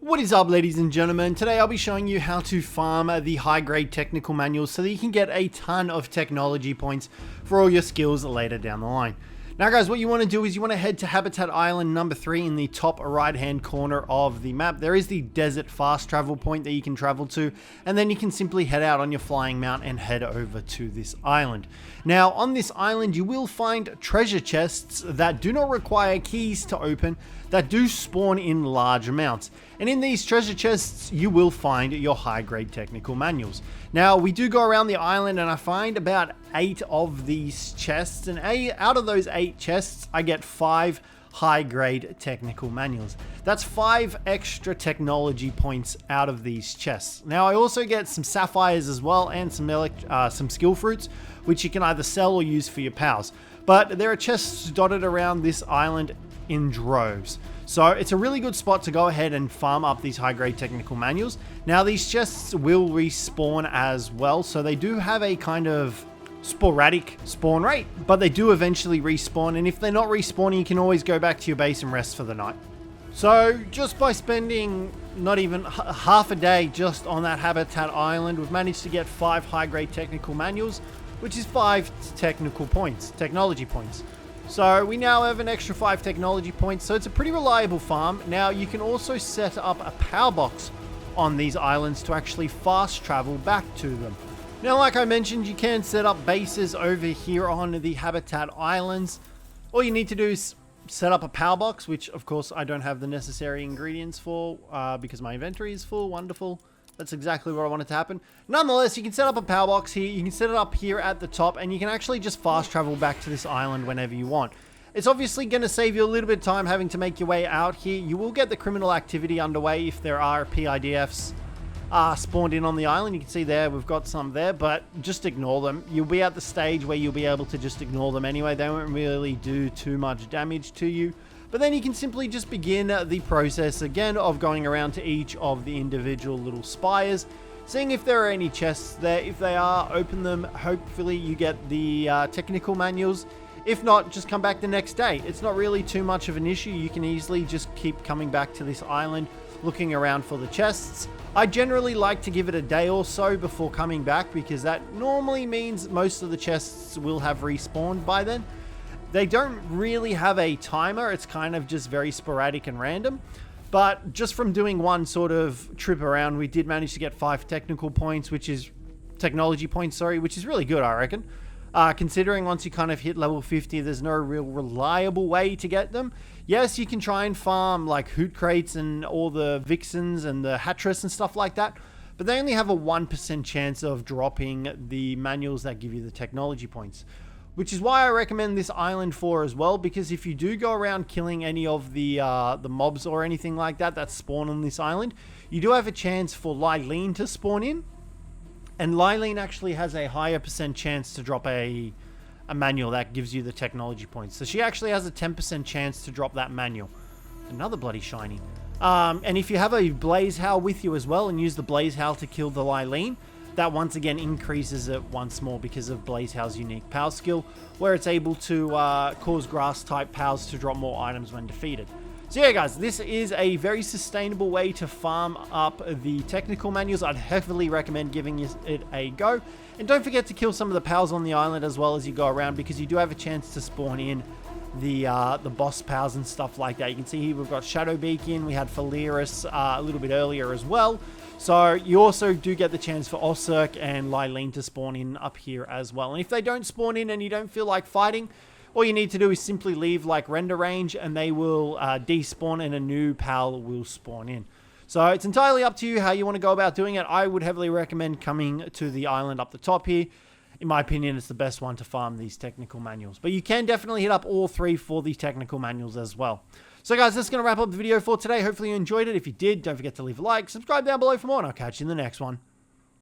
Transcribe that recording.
What is up, ladies and gentlemen? Today I'll be showing you how to farm the high grade technical manuals so that you can get a ton of technology points for all your skills later down the line. Now guys, what you want to do is you want to head to Habitat Island number 3 in the top right hand corner of the map. There is the desert fast travel point that you can travel to, and then you can simply head out on your flying mount and head over to this island. Now on this island you will find treasure chests that do not require keys to open, that do spawn in large amounts. And in these treasure chests, you will find your high grade technical manuals. Now, we do go around the island and I find about 8 of these chests, and out of those 8 chests, I get 5 high grade technical manuals. That's 5 extra technology points out of these chests. Now, I also get some sapphires as well and some skill fruits, which you can either sell or use for your pals. But there are chests dotted around this island in droves. So it's a really good spot to go ahead and farm up these high grade technical manuals. Now these chests will respawn as well, so they do have a kind of sporadic spawn rate, but they do eventually respawn, and if they're not respawning, you can always go back to your base and rest for the night. So just by spending not even half a day just on that Habitat Island, we've managed to get 5 high grade technical manuals, which is 5 technology points. So we now have an extra 5 technology points, so it's a pretty reliable farm. Now you can also set up a power box on these islands to actually fast travel back to them. Now, like I mentioned, you can set up bases over here on the Habitat Islands. All you need to do is set up a power box, which of course I don't have the necessary ingredients for because my inventory is full. Wonderful. That's exactly what I wanted to happen. Nonetheless, you can set up a power box here. You can set it up here at the top, and you can actually just fast travel back to this island whenever you want. It's obviously going to save you a little bit of time having to make your way out here. You will get the criminal activity underway if there are PIDFs spawned in on the island. You can see there, we've got some there, but just ignore them. You'll be at the stage where you'll be able to just ignore them anyway. They won't really do too much damage to you. But then you can simply just begin the process again of going around to each of the individual little spires, seeing if there are any chests there. If they are, open them. Hopefully you get the technical manuals. If not, just come back the next day. It's not really too much of an issue. You can easily just keep coming back to this island, looking around for the chests. I generally like to give it a day or so before coming back, because that normally means most of the chests will have respawned by then. They don't really have a timer. It's kind of just very sporadic and random. But just from doing one sort of trip around, we did manage to get 5 technology points, which is really good, I reckon. Considering once you kind of hit level 50, there's no real reliable way to get them. Yes, you can try and farm like hoot crates and all the vixens and the hattress and stuff like that, but they only have a 1% chance of dropping the manuals that give you the technology points. Which is why I recommend this island 4 as well, because if you do go around killing any of the mobs or anything like that spawn on this island, you do have a chance for Lylene to spawn in, and Lylene actually has a higher % chance to drop a manual that gives you the technology points. So she actually has a 10% chance to drop that manual. Another bloody shiny. And if you have a Blaze Howl with you as well and use the Blaze Howl to kill the Lylene, that once again increases it once more because of Blaze Howl's unique power skill, where it's able to cause grass type powers to drop more items when defeated. So yeah guys, this is a very sustainable way to farm up the technical manuals. I'd heavily recommend giving it a go. And don't forget to kill some of the pals on the island as well as you go around, because you do have a chance to spawn in the boss pals and stuff like that. You can see here we've got Shadow Beacon, we had Phaleris a little bit earlier as well. So you also do get the chance for Osirk and Lylene to spawn in up here as well. And if they don't spawn in and you don't feel like fighting, all you need to do is simply leave like render range and they will despawn and a new pal will spawn in. So it's entirely up to you how you want to go about doing it. I would heavily recommend coming to the island up the top here. In my opinion, it's the best one to farm these technical manuals. But you can definitely hit up all 3 for the technical manuals as well. So guys, that's going to wrap up the video for today. Hopefully you enjoyed it. If you did, don't forget to leave a like, subscribe down below for more, and I'll catch you in the next one.